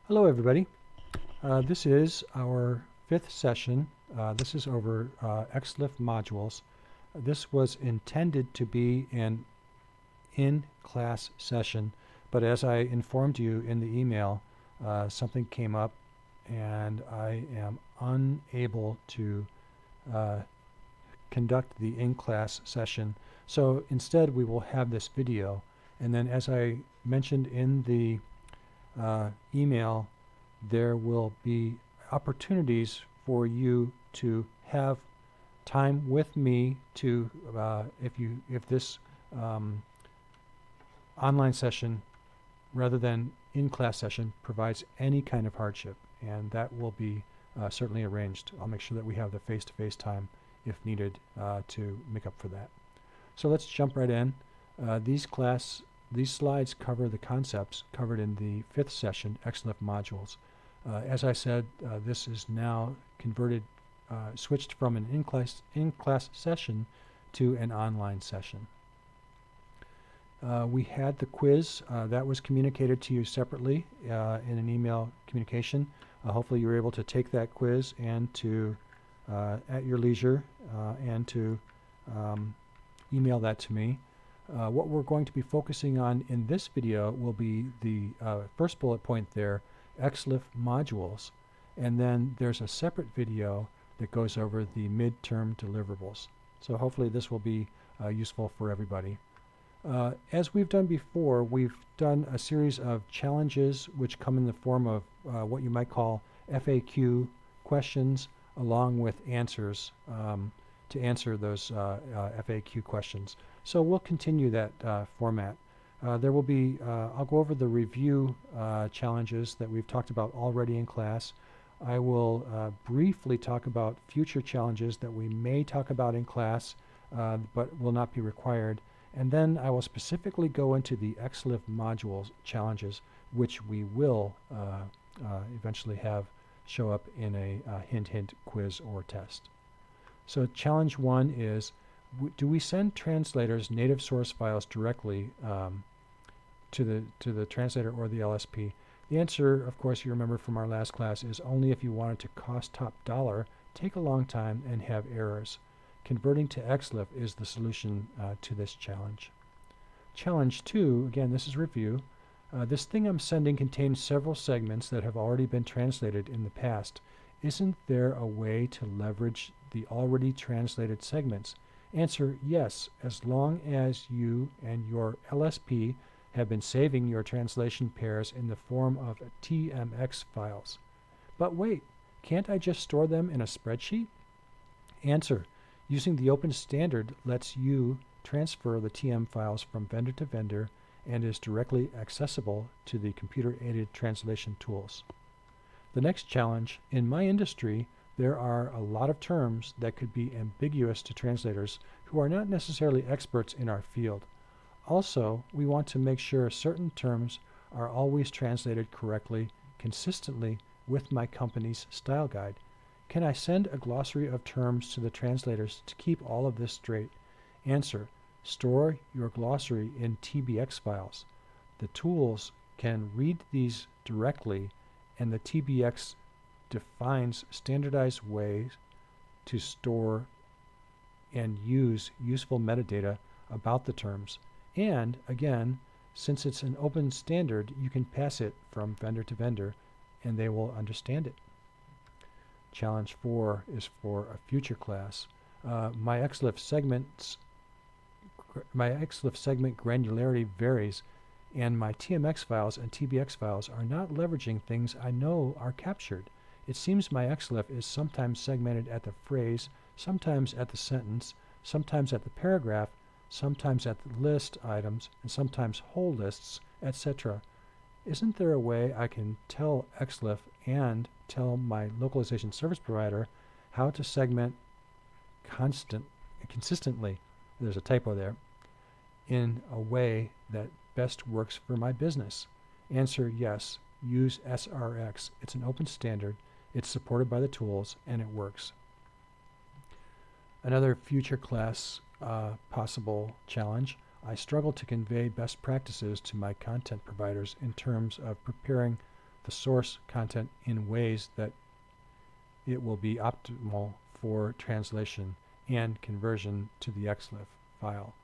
Hello everybody. This is our fifth session. This is over XLIFF modules. This was intended to be an in-class session, but as I informed you in the email, something came up and I am unable to conduct the in-class session. So instead we will have this video, and then as I mentioned in the email, there will be opportunities for you to have time with me to if this online session rather than in-class session provides any kind of hardship, and that will be certainly arranged. I'll make sure that we have the face-to-face time if needed to make up for that. So let's jump right in. These slides cover the concepts covered in the fifth session, XLIFF modules. As I said, this is now switched from an in-class session to an online session. We had the quiz that was communicated to you separately in an email communication. Hopefully you were able to take that quiz and to, at your leisure, and to email that to me. What we're going to be focusing on in this video will be the first bullet point there, XLIFF modules, and then there's a separate video that goes over the midterm deliverables. So hopefully this will be useful for everybody. As we've done before, we've done a series of challenges which come in the form of what you might call FAQ questions along with answers to answer those FAQ questions. So we'll continue that format. There will be, I'll go over the review challenges that we've talked about already in class. I will briefly talk about future challenges that we may talk about in class, but will not be required. And then I will specifically go into the XLIFF modules challenges, which we will eventually have show up in a hint quiz or test. So challenge 1 is, do we send translators native source files directly to the translator or the LSP? The answer, of course, you remember from our last class, is only if you want it to cost top dollar, take a long time, and have errors. Converting to XLIFF is the solution to this challenge. Challenge 2, again, this is review. This thing I'm sending contains several segments that have already been translated in the past. Isn't there a way to leverage the already translated segments? Answer, yes, as long as you and your LSP have been saving your translation pairs in the form of TMX files. But wait, can't I just store them in a spreadsheet? Answer, using the open standard lets you transfer the TM files from vendor to vendor and is directly accessible to the computer-aided translation tools. The next challenge, in my industry, there are a lot of terms that could be ambiguous to translators who are not necessarily experts in our field. Also, we want to make sure certain terms are always translated correctly, consistently with my company's style guide. Can I send a glossary of terms to the translators to keep all of this straight? Answer, store your glossary in TBX files. The tools can read these directly, and the TBX defines standardized ways to store and use useful metadata about the terms. And again, since it's an open standard, you can pass it from vendor to vendor and they will understand it. Challenge 4 is for a future class. My XLIFF segment granularity varies, and my TMX files and TBX files are not leveraging things I know are captured. It seems my XLIFF is sometimes segmented at the phrase, sometimes at the sentence, sometimes at the paragraph, sometimes at the list items, and sometimes whole lists, etc. Isn't there a way I can tell XLIFF and tell my localization service provider how to segment consistently, there's a typo there, in a way that best works for my business? Answer, yes. Use SRX. It's an open standard. It's supported by the tools, and it works. Another future class possible challenge. I struggle to convey best practices to my content providers in terms of preparing the source content in ways that it will be optimal for translation and conversion to the XLIFF file.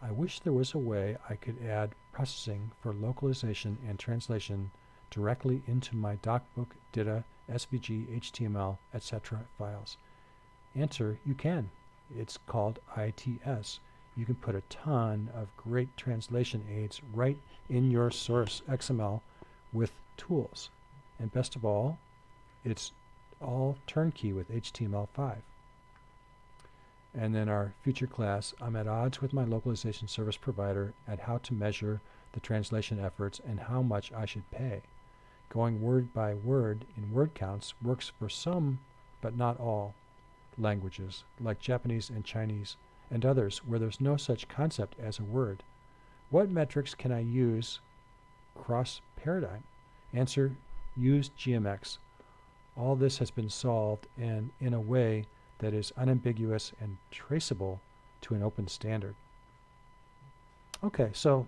I wish there was a way I could add processing for localization and translation directly into my DocBook, DITA, SVG, HTML, etc. files. Answer, you can. It's called ITS. You can put a ton of great translation aids right in your source XML with tools. And best of all, it's all turnkey with HTML5. And then our future class, I'm at odds with my localization service provider at how to measure the translation efforts and how much I should pay. Going word by word in word counts works for some, but not all, languages, like Japanese and Chinese, and others where there's no such concept as a word. What metrics can I use cross-paradigm? Answer, use GMX. All this has been solved and in a way that is unambiguous and traceable to an open standard. Okay, so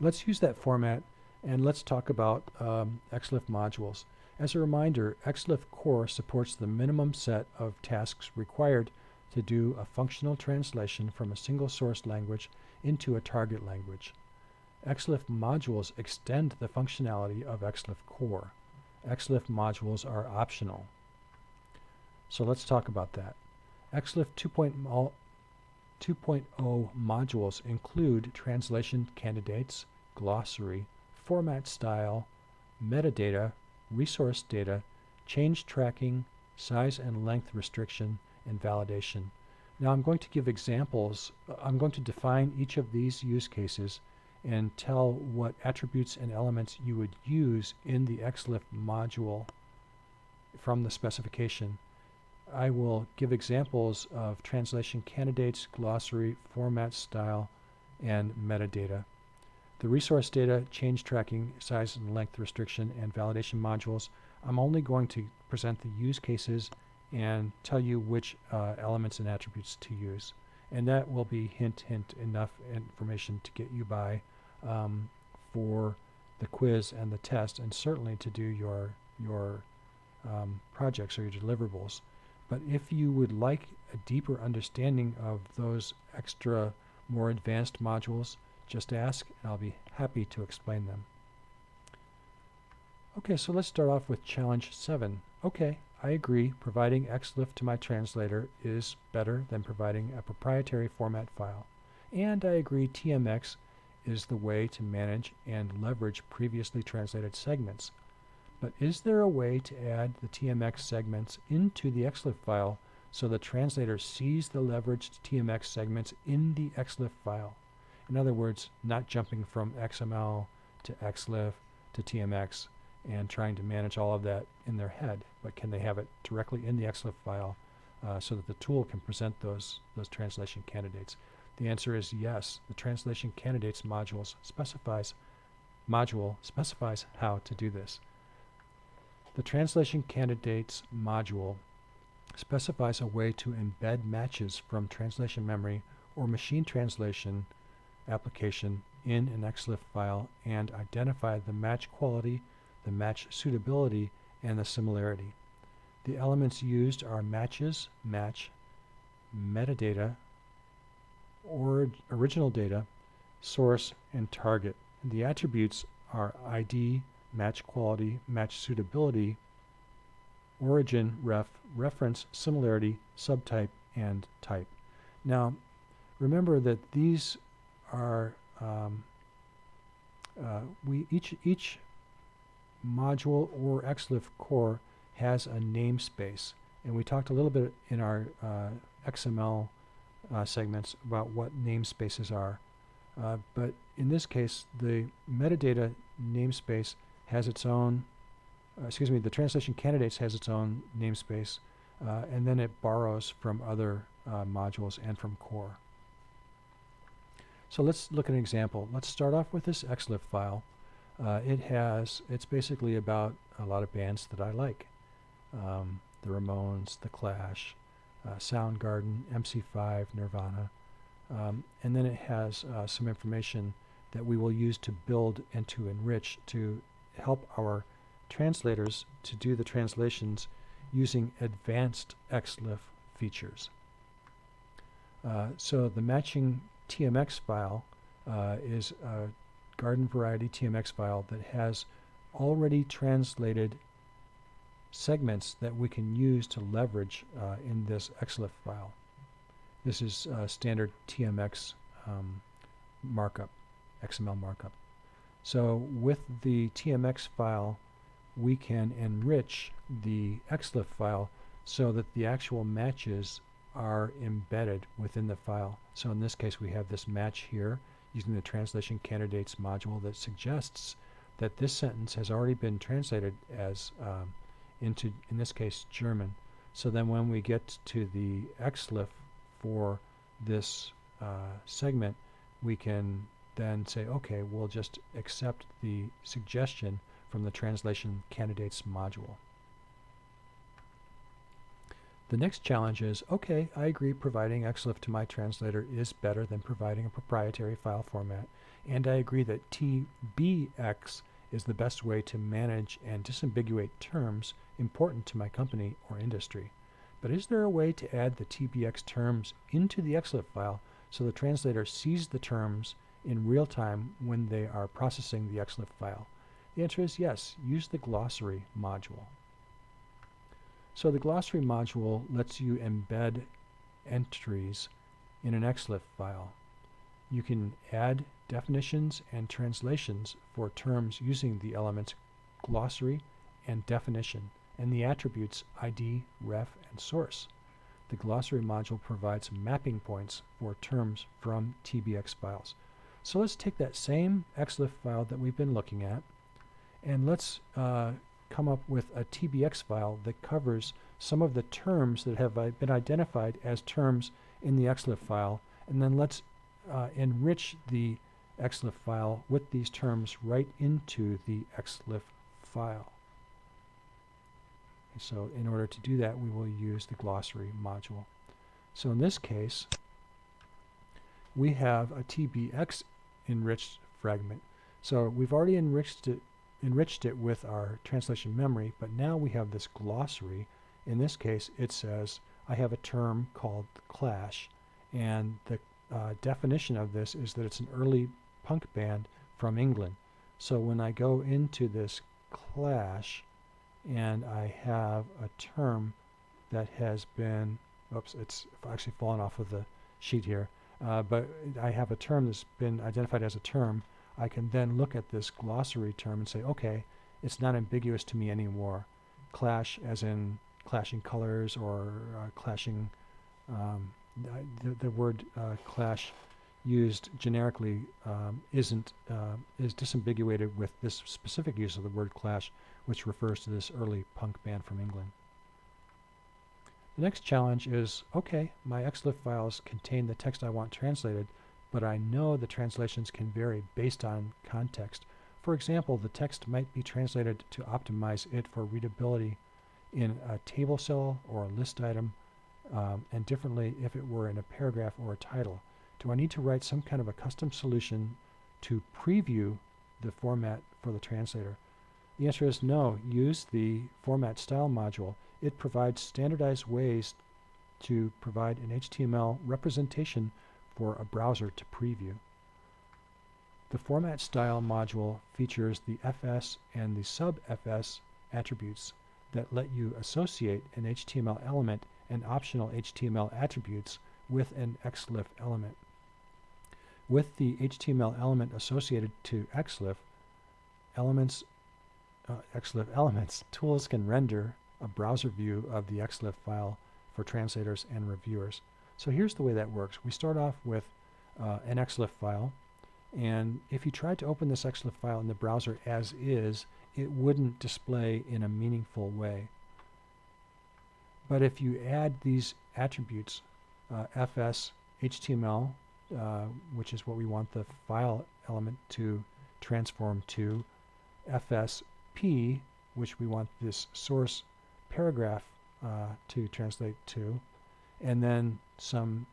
let's use that format and let's talk about XLIFF modules. As a reminder, XLIFF Core supports the minimum set of tasks required to do a functional translation from a single source language into a target language. XLIFF modules extend the functionality of XLIFF Core. XLIFF modules are optional. So let's talk about that. XLIFF 2.0 modules include translation candidates, glossary, format style, metadata, resource data, change tracking, size and length restriction, and validation. Now I'm going to give examples. I'm going to define each of these use cases and tell what attributes and elements you would use in the XLIFF module from the specification. I will give examples of translation candidates, glossary, format style, and metadata. The resource data, change tracking, size and length restriction, and validation modules, I'm only going to present the use cases and tell you which elements and attributes to use. And that will be hint enough information to get you by for the quiz and the test, and certainly to do your projects or your deliverables. But if you would like a deeper understanding of those extra, more advanced modules, just ask and I'll be happy to explain them. Okay, so let's start off with challenge 7. Okay, I agree, providing XLIFF to my translator is better than providing a proprietary format file. And I agree TMX is the way to manage and leverage previously translated segments. But is there a way to add the TMX segments into the XLIFF file so the translator sees the leveraged TMX segments in the XLIFF file? In other words, not jumping from XML to XLIFF to TMX and trying to manage all of that in their head, but can they have it directly in the XLIFF file so that the tool can present those translation candidates? The answer is yes. The translation candidates module specifies how to do this. The translation candidates module specifies a way to embed matches from translation memory or machine translation application in an XLIFF file and identify the match quality, the match suitability, and the similarity. The elements used are matches, match, metadata, or original data, source, and target. And the attributes are ID, match quality, match suitability, origin, reference, similarity, subtype, and type. Now, remember that these are each module or XLIFF core has a namespace, and we talked a little bit in our XML segments about what namespaces are. But in this case, the metadata namespace has its own, the translation candidates has its own namespace, and then it borrows from other modules and from core. So let's look at an example. Let's start off with this XLIFF file. It's basically about a lot of bands that I like. The Ramones, The Clash, Soundgarden, MC5, Nirvana. And then it has some information that we will use to build and to enrich to help our translators to do the translations using advanced XLIFF features. So the matching TMX file is a garden variety TMX file that has already translated segments that we can use to leverage in this XLIFF file. This is standard TMX markup, XML markup. So with the TMX file, we can enrich the XLIFF file so that the actual matches are embedded within the file. So in this case, we have this match here using the translation candidates module that suggests that this sentence has already been translated as into, in this case, German. So then when we get to the XLIFF for this segment, we can then say, okay, we'll just accept the suggestion from the translation candidates module. The next challenge is, okay, I agree providing XLIFF to my translator is better than providing a proprietary file format, and I agree that TBX is the best way to manage and disambiguate terms important to my company or industry. But is there a way to add the TBX terms into the XLIFF file so the translator sees the terms in real time when they are processing the XLIFF file? The answer is yes. Use the Glossary module. So the Glossary module lets you embed entries in an XLIFF file. You can add definitions and translations for terms using the elements glossary and definition and the attributes ID, ref, and source. The Glossary module provides mapping points for terms from TBX files. So let's take that same XLIFF file that we've been looking at, and let's come up with a TBX file that covers some of the terms that have been identified as terms in the XLIFF file, and then let's enrich the XLIFF file with these terms right into the XLIFF file. So in order to do that, we will use the Glossary module. So in this case, we have a TBX enriched fragment. So we've already enriched it with our translation memory, but now we have this glossary. In this case, it says I have a term called clash, and the definition of this is that it's an early punk band from England. So when I go into this clash and I have a term that has been, oops, it's actually fallen off of the sheet here, but I have a term that's been identified as a term, I can then look at this glossary term and say, okay, it's not ambiguous to me anymore. Clash as in clashing colors or clashing, the word clash used generically is disambiguated with this specific use of the word clash, which refers to this early punk band from England. The next challenge is, okay, my XLIFF files contain the text I want translated, but I know the translations can vary based on context. For example, the text might be translated to optimize it for readability in a table cell or a list item, and differently if it were in a paragraph or a title. Do I need to write some kind of a custom solution to preview the format for the translator? The answer is no. Use the Format-Style module. It provides standardized ways to provide an HTML representation for a browser to preview. The Format-Style module features the FS and the sub-FS attributes that let you associate an HTML element and optional HTML attributes with an XLIFF element. With the HTML element associated to XLIFF elements, tools can render a browser view of the XLIFF file for translators and reviewers. So here's the way that works. We start off with an XLIFF file, and if you tried to open this XLIFF file in the browser as is, it wouldn't display in a meaningful way. But if you add these attributes, FS HTML, which is what we want the file element to transform to, FSP, which we want this source paragraph to translate to, and then some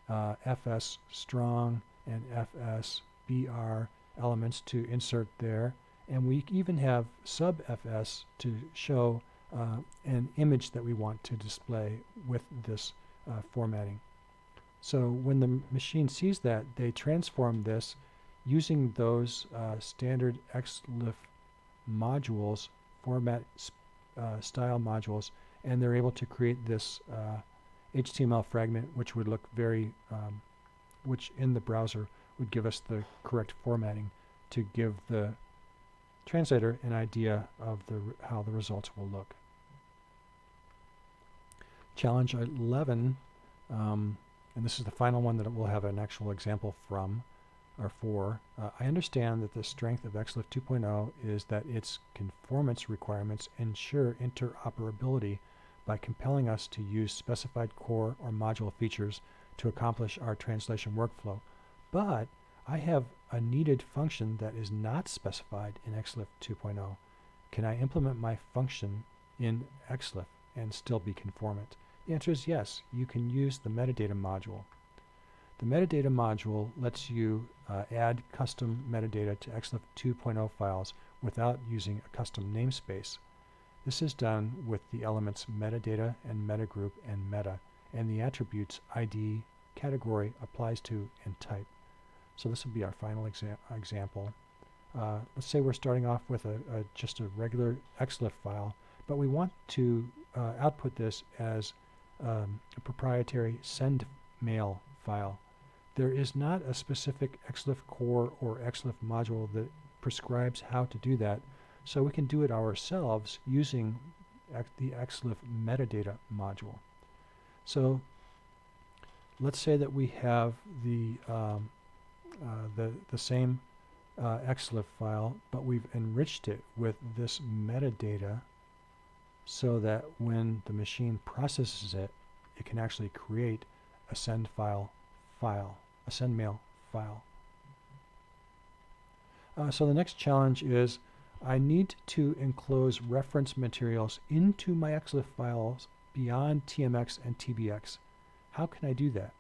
FS strong and FS BR elements to insert there, And we even have sub-fs to show an image that we want to display with this formatting. So when the machine sees that, they transform this using those standard XLIFF modules, format style modules, and they're able to create this HTML fragment, which would look very, which in the browser would give us the correct formatting to give the translator an idea of how the results will look. Challenge 11, and this is the final one that we'll have an actual example from, or for. I understand that the strength of XLIFF 2.0 is that its conformance requirements ensure interoperability by compelling us to use specified core or module features to accomplish our translation workflow. But I have a needed function that is not specified in XLIFF 2.0. Can I implement my function in XLIFF and still be conformant? The answer is yes. You can use the metadata module. The metadata module lets you add custom metadata to XLIFF 2.0 files without using a custom namespace. This is done with the elements metadata and metagroup and meta, and the attributes ID, category, applies to, and type. So this will be our final example. Let's say we're starting off with just a regular XLIFF file, but we want to output this as a proprietary Sendmail file. There is not a specific XLIFF core or XLIFF module that prescribes how to do that, so we can do it ourselves using the XLIFF metadata module. So let's say that we have the same XLIFF file, but we've enriched it with this metadata so that when the machine processes it, it can actually create a Sendmail file. So the next challenge is I need to enclose reference materials into my XLIFF files beyond TMX and TBX. How can I do that?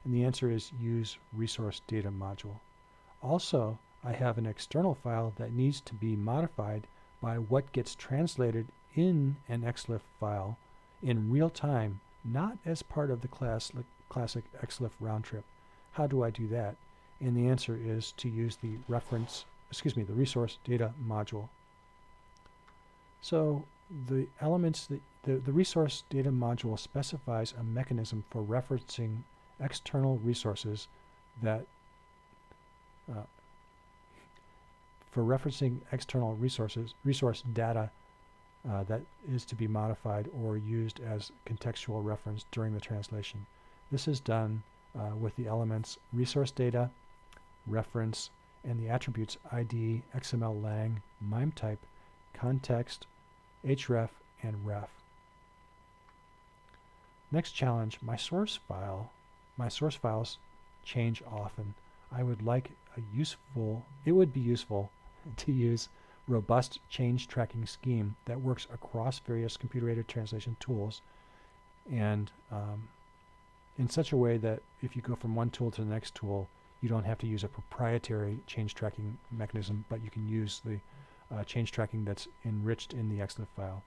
And the answer is use resource data module. Also, I have an external file that needs to be modified by what gets translated in an XLIFF file in real time, not as part of the classic XLIFF round trip. How do I do that? And the answer is to use the resource data module. So the elements, the resource data module specifies a mechanism for referencing external resources that resource data that is to be modified or used as contextual reference during the translation. This is done with the elements resource data, reference, and the attributes ID, XML lang, MIME type, context, href, and ref. Next challenge, my source files change often. It would be useful to use robust change tracking scheme that works across various computer-aided translation tools, and in such a way that if you go from one tool to the next tool, you don't have to use a proprietary change tracking mechanism, but you can use the change tracking that's enriched in the XLIFF file.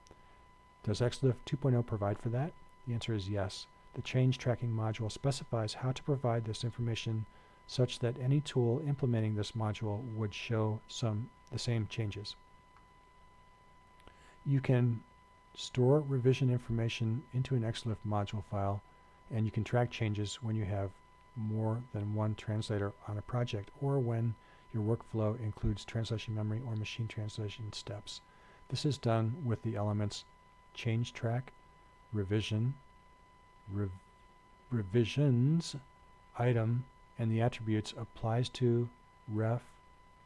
Does XLIFF 2.0 provide for that? The answer is yes. The change tracking module specifies how to provide this information such that any tool implementing this module would show the same changes. You can store revision information into an XLIFF module file, and you can track changes when you have more than one translator on a project, or when your workflow includes translation memory or machine translation steps. This is done with the elements change track, revision, revisions, item, and the attributes applies to, ref,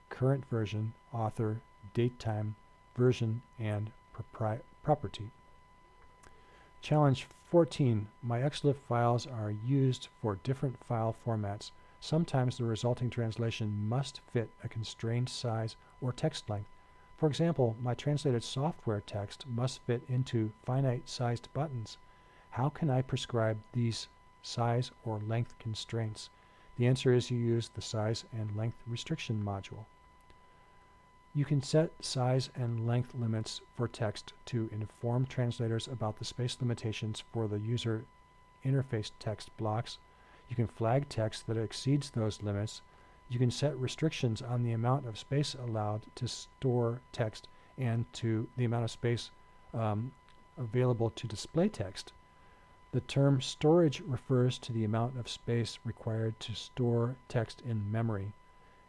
current version, author, date time, version, and property. Challenge 14. My XLIFF files are used for different file formats. Sometimes the resulting translation must fit a constrained size or text length. For example, my translated software text must fit into finite-sized buttons. How can I prescribe these size or length constraints? The answer is you use the size and length restriction module. You can set size and length limits for text to inform translators about the space limitations for the user interface text blocks. You can flag text that exceeds those limits. You can set restrictions on the amount of space allowed to store text and to the amount of space available to display text. The term storage refers to the amount of space required to store text in memory,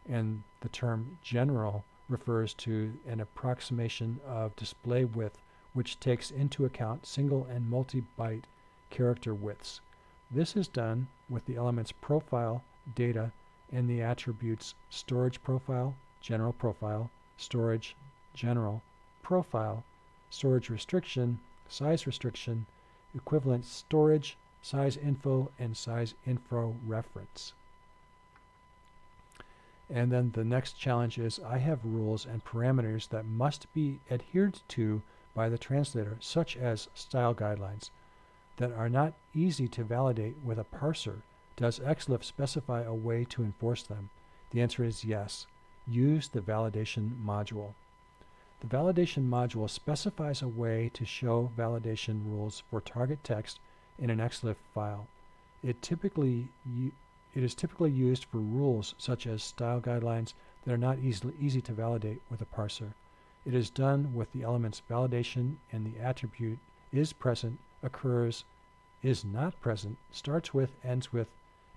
and the term general refers to an approximation of display width which takes into account single and multi-byte character widths. This is done with the elements profile, data, and the attributes storage profile, storage, general, profile, storage restriction, size restriction, equivalent storage, size info, and size info reference. And then the next challenge is I have rules and parameters that must be adhered to by the translator, such as style guidelines, that are not easy to validate with a parser. Does XLIFF specify a way to enforce them? The answer is yes. Use the validation module. The validation module specifies a way to show validation rules for target text in an XLIFF file. It is typically used for rules such as style guidelines that are not easy to validate with a parser. It is done with the elements validation and the attribute is present, occurs, is not present, starts with, ends with,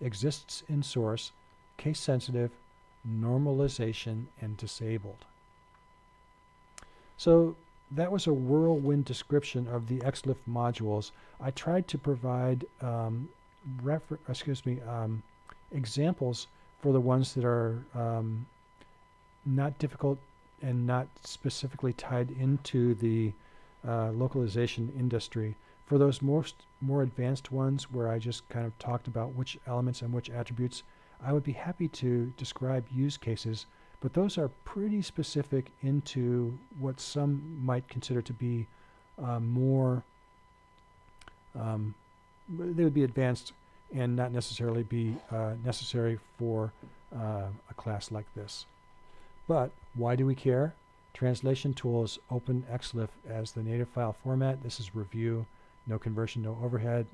exists in source, case sensitive, normalization, and disabled. So that was a whirlwind description of the XLIFF modules. I tried to provide examples for the ones that are not difficult and not specifically tied into the localization industry. For those more advanced ones where I just kind of talked about which elements and which attributes, I would be happy to describe use cases, but those are pretty specific into what some might consider to be they would be advanced and not necessarily be necessary for a class like this. But why do we care? Translation tools open XLIFF as the native file format. This is review, no conversion, no overhead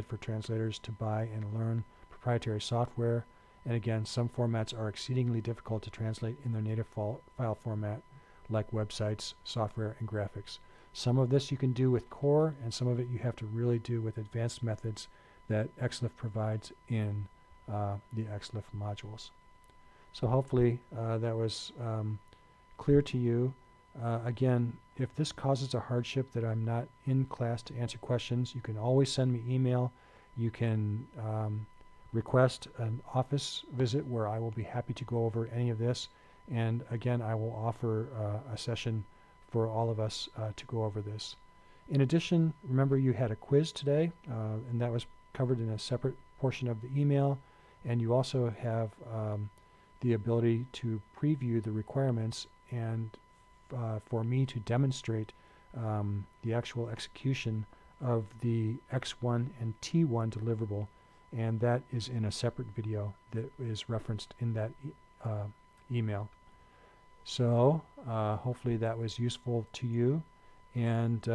for translators to buy and learn proprietary software. And again, some formats are exceedingly difficult to translate in their native file format, like websites, software, and graphics. Some of this you can do with core, and some of it you have to really do with advanced methods that XLIFF provides in the XLIFF modules. So hopefully that was clear to you. Again, if this causes a hardship that I'm not in class to answer questions, you can always send me email. You can request an office visit where I will be happy to go over any of this. And again, I will offer a session for all of us to go over this. In addition, remember you had a quiz today, and that was covered in a separate portion of the email. And you also have the ability to preview the requirements and for me to demonstrate the actual execution of the X1 and T1 deliverable, and that is in a separate video that is referenced in that email. So hopefully that was useful to you, and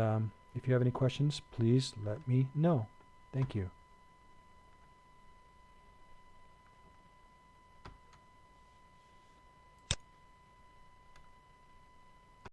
if you have any questions, please let me know. Thank you.